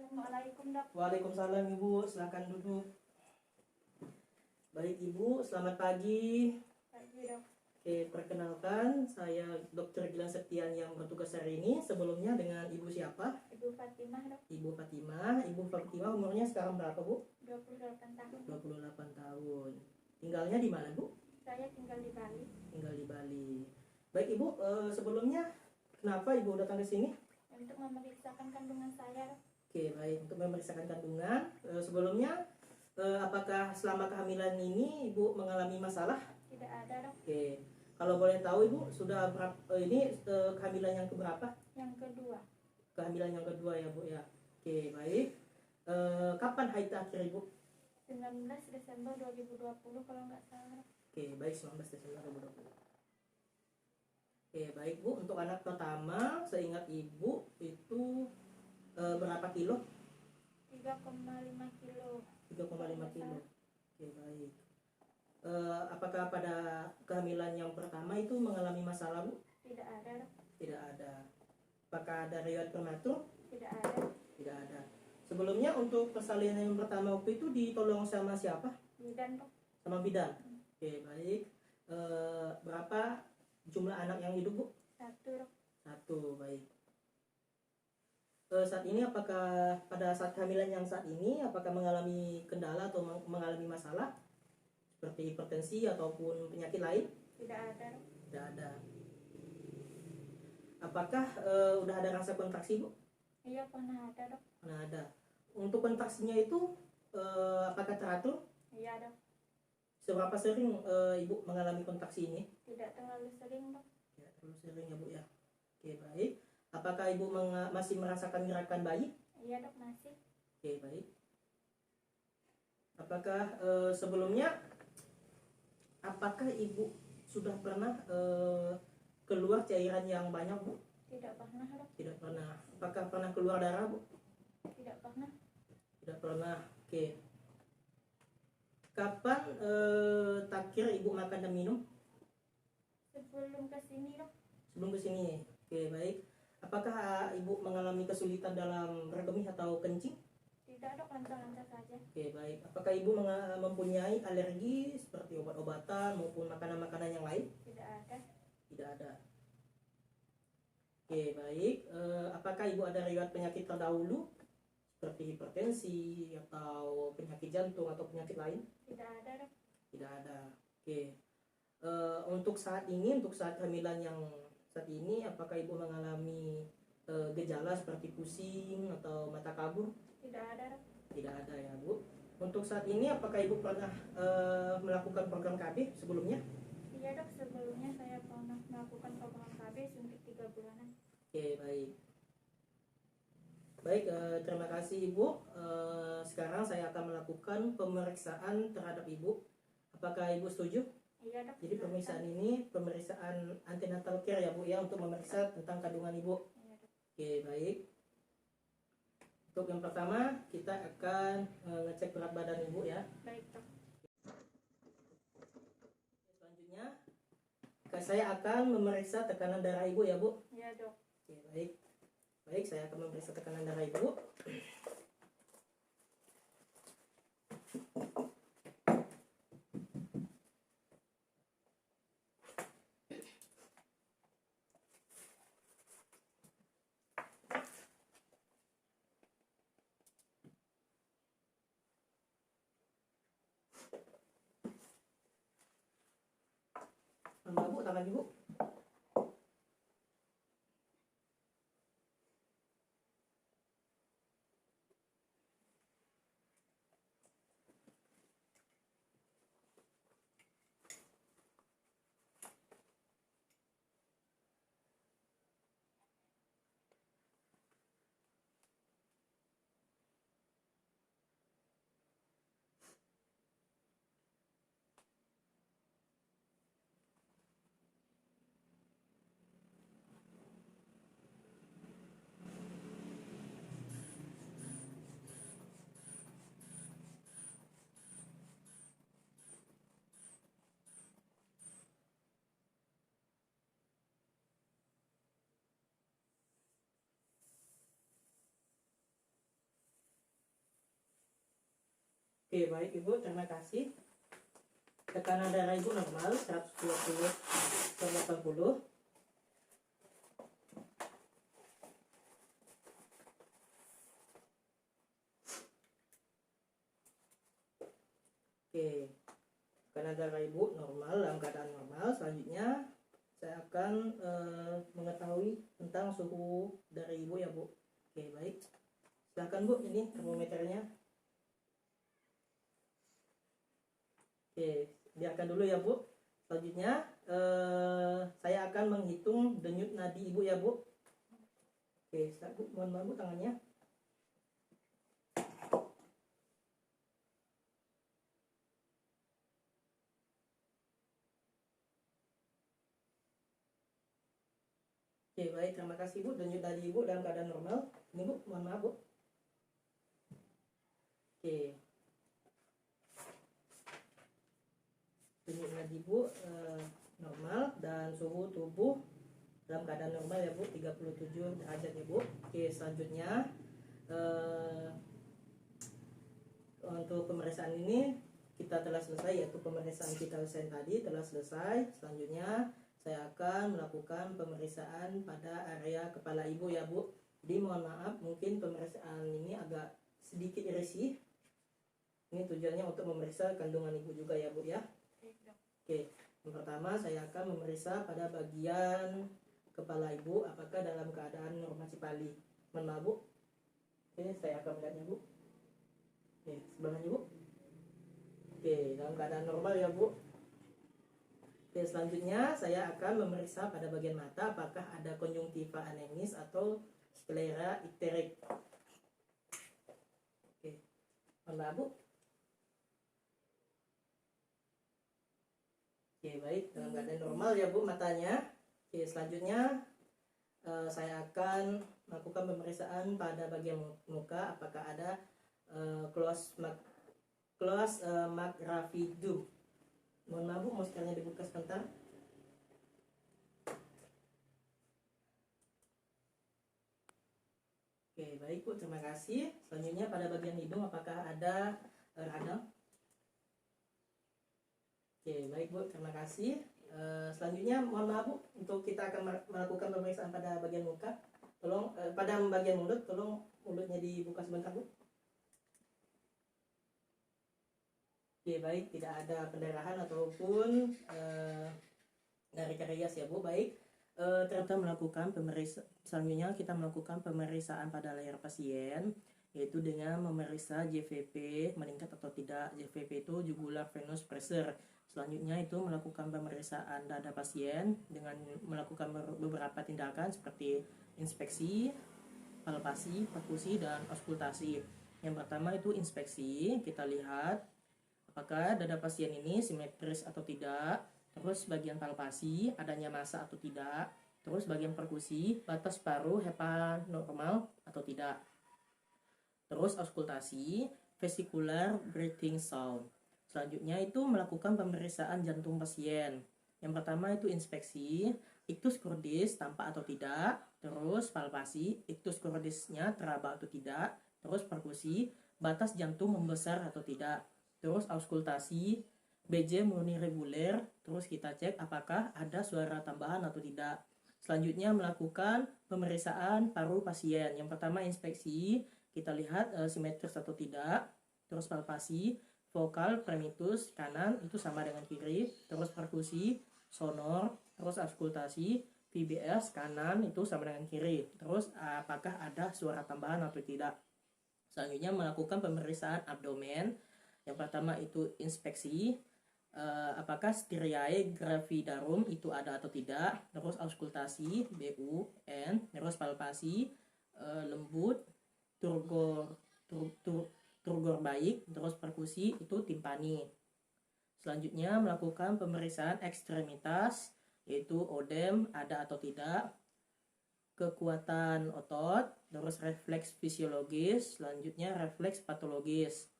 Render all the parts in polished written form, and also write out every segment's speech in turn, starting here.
Assalamualaikum, Dok. Waalaikumsalam Ibu, silakan duduk. Baik Ibu, selamat pagi. Pagi, Dok. Oke, perkenalkan saya Dr. Gilang Septian yang bertugas hari ini. Sebelumnya dengan Ibu siapa? Ibu Fatimah, Dok. Ibu Fatimah. Ibu Fatimah umurnya sekarang berapa Bu? 28 tahun. 28 tahun. Tinggalnya di mana Bu? Saya tinggal di Bali. Tinggal di Bali. Baik Ibu, sebelumnya kenapa Ibu datang ke sini? Untuk memeriksakan kandungan saya, Dok. Oke, baik, untuk memeriksakan kandungan. Sebelumnya, apakah selama kehamilan ini Ibu mengalami masalah? Tidak ada, Dok. Oke, kalau boleh tahu Ibu sudah berapa ini kehamilan yang keberapa? Yang kedua, Kehamilan yang kedua ya Bu ya. Oke, baik. Kapan haid terakhir Ibu? 19 Desember 2020 kalau nggak salah, Dok. Oke, baik, 19 Desember 2020. Oke, baik Bu, untuk anak pertama seingat Ibu itu berapa kilo? 3,5 kilo. 3,5 kilo. Oke, baik. Apakah pada kehamilan yang pertama itu mengalami masalah Bu? Tidak ada, Dok. Tidak ada. Apakah ada riwayat prematur? Tidak ada. Tidak ada. Sebelumnya untuk persalinan yang pertama waktu itu ditolong sama siapa? Bidan, Dok. Sama bidan. Oke, baik. Berapa jumlah anak yang hidup Bu? 1, Dok. 1, baik. Saat ini apakah pada saat kehamilan yang saat ini apakah mengalami kendala atau mengalami masalah seperti hipertensi ataupun penyakit lain? Tidak ada, Dok. Tidak ada. Apakah udah ada rasa kontraksi Bu? Iya, pernah ada, Dok. Pernah ada. Untuk kontraksinya itu apakah teratur? Iya, Dok. Seberapa sering Ibu mengalami kontraksi ini? Tidak terlalu sering, Dok. Ya, terlalu sering ya Bu ya. Oke, baik. Apakah Ibu masih merasakan gerakan bayi? Iya, Dok, masih. Oke, baik. Apakah sebelumnya apakah Ibu sudah pernah keluar cairan yang banyak Bu? Tidak pernah, Dok. Tidak pernah. Apakah pernah keluar darah Bu? Tidak pernah. Tidak pernah. Oke. Kapan terakhir Ibu makan dan minum? Sebelum ke sini, Dok. Sebelum ke sini. Oke, baik. Apakah Ibu mengalami kesulitan dalam berkemih atau kencing? Tidak, Dok, lancar-lancar saja. Oke, baik. Apakah Ibu mempunyai alergi seperti obat-obatan maupun makanan-makanan yang lain? Tidak ada. Tidak ada. Oke, baik. Apakah Ibu ada riwayat penyakit terdahulu seperti hipertensi atau penyakit jantung atau penyakit lain? Tidak ada, Dok. Tidak ada. Oke. Untuk saat ini, untuk saat kehamilan yang saat ini, apakah Ibu mengalami gejala seperti pusing atau mata kabur? Tidak ada, Dok. Tidak ada ya Bu. Untuk saat ini, apakah Ibu pernah melakukan program KB sebelumnya? Iya, Dok, sebelumnya saya pernah melakukan program KB suntik 3 bulanan. Oke, baik. Baik, terima kasih Ibu. Sekarang saya akan melakukan pemeriksaan terhadap Ibu. Apakah Ibu setuju? Iya, Dok. Jadi pemeriksaan ini pemeriksaan antenatal care ya Bu ya, untuk memeriksa tentang kandungan Ibu. Iya, Dok. Oke, baik. Untuk yang pertama kita akan ngecek berat badan Ibu ya. Baik, Dok. Selanjutnya saya akan memeriksa tekanan darah Ibu ya Bu. Iya, Dok. Oke, baik. Baik, saya akan memeriksa tekanan darah Ibu. Mbak Bu, tangan Ibu. Oke, baik Ibu, terima kasih. Tekanan darah Ibu normal 120/80. Oke, tekanan darah Ibu normal, dalam keadaan normal. Selanjutnya saya akan mengetahui tentang suhu dari Ibu ya Bu. Oke, baik. Silahkan Bu, ini termometernya. Oke, biarkan dulu ya Bu. Selanjutnya saya akan menghitung denyut nadi Ibu ya Bu. Oke, Bu, mohon maaf Bu tangannya. Oke, baik, terima kasih Bu. Denyut nadi Ibu dalam keadaan normal. Ini Bu, mohon maaf Bu. Oke. Denyut nadi Ibu normal dan suhu tubuh dalam keadaan normal ya Bu, 37 derajat ya Bu. Oke, selanjutnya untuk pemeriksaan ini kita telah selesai, yaitu pemeriksaan vital sign tadi telah selesai. Selanjutnya saya akan melakukan pemeriksaan pada area kepala Ibu ya Bu. Jadi mohon maaf, mungkin pemeriksaan ini agak sedikit risih. Ini tujuannya untuk memeriksa kandungan Ibu juga ya Bu ya. Oke, yang pertama saya akan memeriksa pada bagian kepala Ibu apakah dalam keadaan normasi pali. Mohon maaf Bu. Oke, saya akan melihatnya Bu. Oke, sebelahnya Bu. Oke, dalam keadaan normal ya Bu. Oke, selanjutnya saya akan memeriksa pada bagian mata apakah ada konjungtiva anemis atau sklera ikterik. Oke, mohon maaf Bu. Oke, baik, dalam keadaan normal ya Bu matanya. Oke, selanjutnya saya akan melakukan pemeriksaan pada bagian muka apakah ada close magravidum. Mohon maaf Bu, maskernya dibuka sebentar. Oke, baik Bu, terima kasih. Selanjutnya pada bagian hidung apakah ada radang? Oke, baik Bu, terima kasih. Selanjutnya mohon maaf Bu, untuk kita akan melakukan pemeriksaan pada bagian muka. Tolong pada bagian mulut, tolong mulutnya dibuka sebentar Bu. Oke, baik, tidak ada pendarahan ataupun dari karias ya Bu. Baik, ternyata melakukan pemeriksaan. Selanjutnya kita melakukan pemeriksaan pada leher pasien, yaitu dengan memeriksa JVP meningkat atau tidak. JVP itu jugular venous pressure. Selanjutnya itu melakukan pemeriksaan dada pasien dengan melakukan beberapa tindakan seperti inspeksi, palpasi, perkusi, dan auskultasi. Yang pertama itu inspeksi, kita lihat apakah dada pasien ini simetris atau tidak, terus bagian palpasi adanya massa atau tidak, terus bagian perkusi batas paru HEPA normal atau tidak, terus auskultasi vesicular breathing sound. Selanjutnya itu melakukan pemeriksaan jantung pasien. Yang pertama itu inspeksi ictus cordis tampak atau tidak, terus palpasi ictus cordisnya teraba atau tidak, terus perkusi batas jantung membesar atau tidak, terus auskultasi BJ murni reguler, terus kita cek apakah ada suara tambahan atau tidak. Selanjutnya melakukan pemeriksaan paru pasien. Yang pertama inspeksi, kita lihat simetris atau tidak, terus palpasi vokal premitus kanan itu sama dengan kiri, terus perkusi sonor, terus auskultasi VBS kanan itu sama dengan kiri, terus apakah ada suara tambahan atau tidak. Selanjutnya melakukan pemeriksaan abdomen. Yang pertama itu inspeksi apakah styriae gravidarum itu ada atau tidak, terus auskultasi BUN, terus palpasi lembut, turgor baik, terus perkusi itu timpani. Selanjutnya melakukan pemeriksaan ekstremitas, yaitu odem ada atau tidak, kekuatan otot, terus refleks fisiologis, selanjutnya refleks patologis.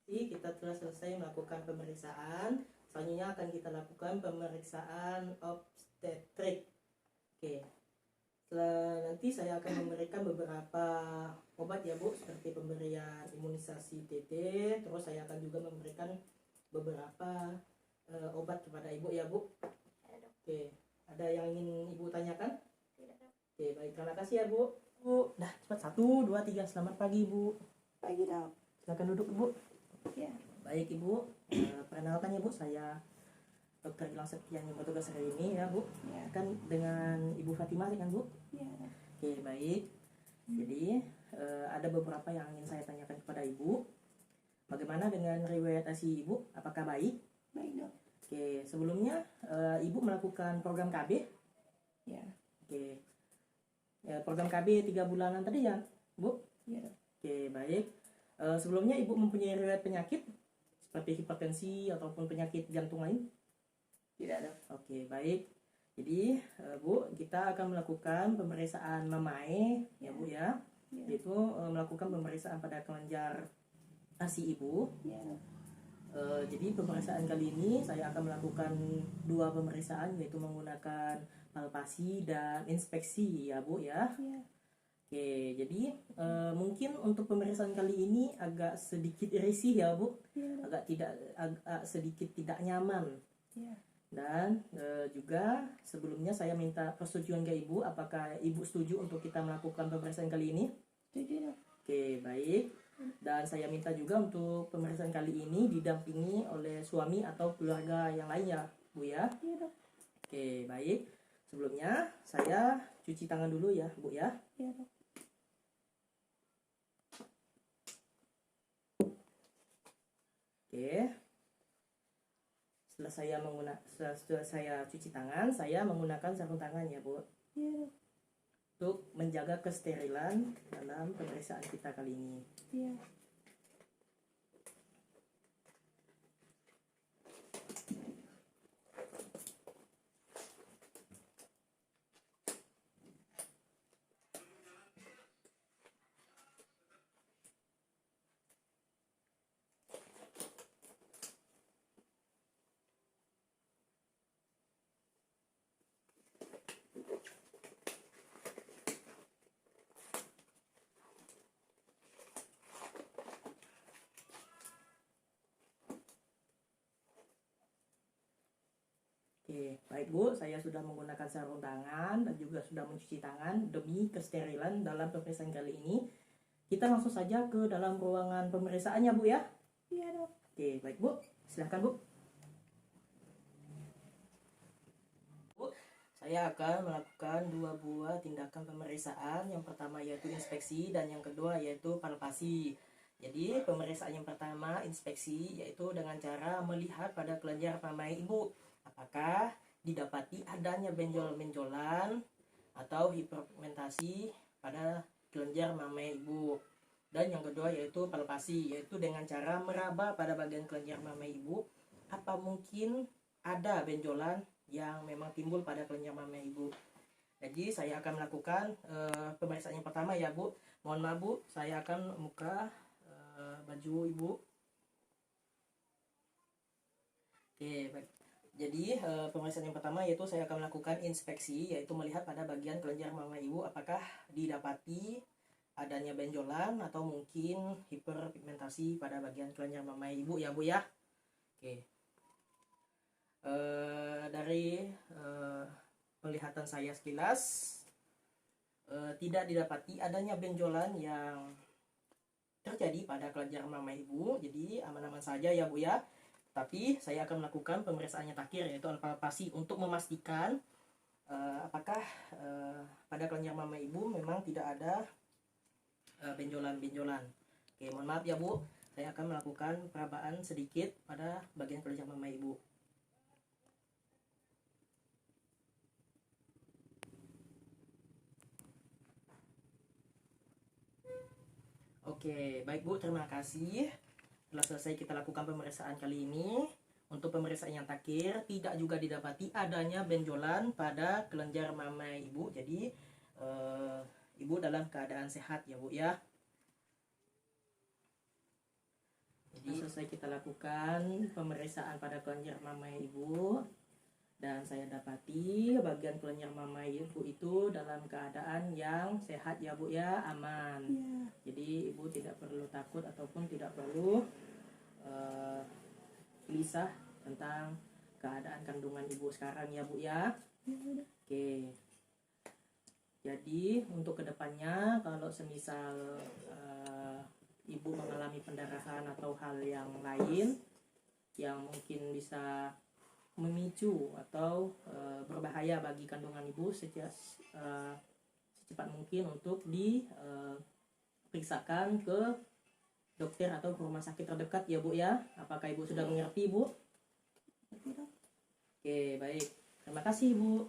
Jadi kita telah selesai melakukan pemeriksaan. Selanjutnya akan kita lakukan pemeriksaan obstetrik. Oke. Nanti saya akan memberikan beberapa obat ya Bu, seperti pemberian imunisasi TT. Terus saya akan juga memberikan beberapa obat kepada Ibu ya Bu. Ya, Dok. Oke, ada yang ingin Ibu tanyakan? Tidak, Dok. Oke, baik, terima kasih ya Bu. Bu, dah cepat, 1, 2, 3. Selamat pagi Bu. Pagi, Dok. Silakan duduk Bu. Ya. Baik Ibu, perkenalkan ya Bu, saya Dr. Gilang Septian yang bertugas hari ini ya Bu. Ya. Kan dengan Ibu Fatimah kan Bu? Ya, Dok. Oke, baik. Jadi ada beberapa yang ingin saya tanyakan kepada Ibu. Bagaimana dengan riwayat ASI Ibu? Apakah baik? Baik, Dok. Oke, sebelumnya Ibu melakukan program KB? Ya. Oke. Ya, program KB 3 bulanan tadi ya, Bu? Ya, Dok. Oke, baik. Sebelumnya Ibu mempunyai riwayat penyakit seperti hipertensi ataupun penyakit jantung lain? Tidak, Dok. Oke, baik. Jadi, Bu, kita akan melakukan pemeriksaan mamae ya Bu ya. Ya. Yaitu melakukan pemeriksaan pada kelenjar ASI Ibu. Ya, Dok. Jadi pemeriksaan kali ini saya akan melakukan 2 pemeriksaan, yaitu menggunakan palpasi dan inspeksi ya Bu ya. Ya. Oke, jadi mungkin untuk pemeriksaan kali ini agak sedikit risih ya Bu, Ya, Dok. agak sedikit tidak nyaman. Ya. Dan juga sebelumnya saya minta persetujuan ke Ibu, apakah Ibu setuju untuk kita melakukan pemeriksaan kali ini? Setuju, Dok. Oke, baik. Dan saya minta juga untuk pemeriksaan kali ini didampingi oleh suami atau keluarga yang lain ya Bu ya. Ya, Dok. Oke, baik. Sebelumnya saya cuci tangan dulu ya Bu ya. Ya, Dok. Oke. Setelah saya cuci tangan, saya menggunakan sarung tangan ya Bu, Ya, Dok. untuk menjaga kesterilan dalam pemeriksaan kita kali ini. Ya. Oke, baik Bu, saya sudah menggunakan sarung tangan dan juga sudah mencuci tangan demi kesterilan dalam pemeriksaan kali ini. Kita langsung saja ke dalam ruangan pemeriksaannya Bu ya. Ya, Dok. Oke, baik Bu, silahkan Bu. Bu, saya akan melakukan 2 buah tindakan pemeriksaan. Yang pertama yaitu inspeksi dan yang kedua yaitu palpasi. Jadi pemeriksaan yang pertama inspeksi yaitu dengan cara melihat pada kelenjar mamae Ibu, apakah didapati adanya benjol-benjolan atau hiperpigmentasi pada kelenjar mamae Ibu. Dan yang kedua yaitu palpasi, yaitu dengan cara meraba pada bagian kelenjar mamae Ibu, apa mungkin ada benjolan yang memang timbul pada kelenjar mamae Ibu. Jadi saya akan melakukan pemeriksaan yang pertama ya Bu. Mohon maaf Bu, saya akan membuka baju Ibu. Oke, baik. Jadi pemeriksaan yang pertama yaitu saya akan melakukan inspeksi, yaitu melihat pada bagian kelenjar mamae Ibu apakah didapati adanya benjolan atau mungkin hiperpigmentasi pada bagian kelenjar mamae Ibu ya Bu ya. Oke. Dari penglihatan saya sekilas tidak didapati adanya benjolan yang terjadi pada kelenjar mamae Ibu, jadi aman-aman saja ya Bu ya. Tapi saya akan melakukan pemeriksaan yang terakhir yaitu palpasi untuk memastikan apakah pada kelenjar mamae Ibu memang tidak ada benjolan-benjolan. Oke, mohon maaf ya Bu, saya akan melakukan perabaan sedikit pada bagian kelenjar mamae Ibu. Oke, baik Bu, terima kasih. Setelah selesai kita lakukan pemeriksaan kali ini, untuk pemeriksaan yang terakhir tidak juga didapati adanya benjolan pada kelenjar mamae Ibu. Jadi Ibu dalam keadaan sehat ya Bu ya. Jadi selesai kita lakukan pemeriksaan pada kelenjar mamae Ibu. Dan saya dapati bagian kelenjar mama ibu itu dalam keadaan yang sehat ya Bu ya, aman. Ya. Jadi ibu tidak perlu takut ataupun tidak perlu gelisah tentang keadaan kandungan ibu sekarang ya Bu ya. Ya udah. Oke. Jadi untuk kedepannya kalau semisal ibu mengalami pendarahan atau hal yang lain yang mungkin bisa memicu atau berbahaya bagi kandungan ibu, secepat mungkin untuk diperiksakan ke dokter atau ke rumah sakit terdekat ya Bu ya. Apakah ibu sudah mengerti Bu? Ngerti, Dok? Oke, baik. Terima kasih Bu.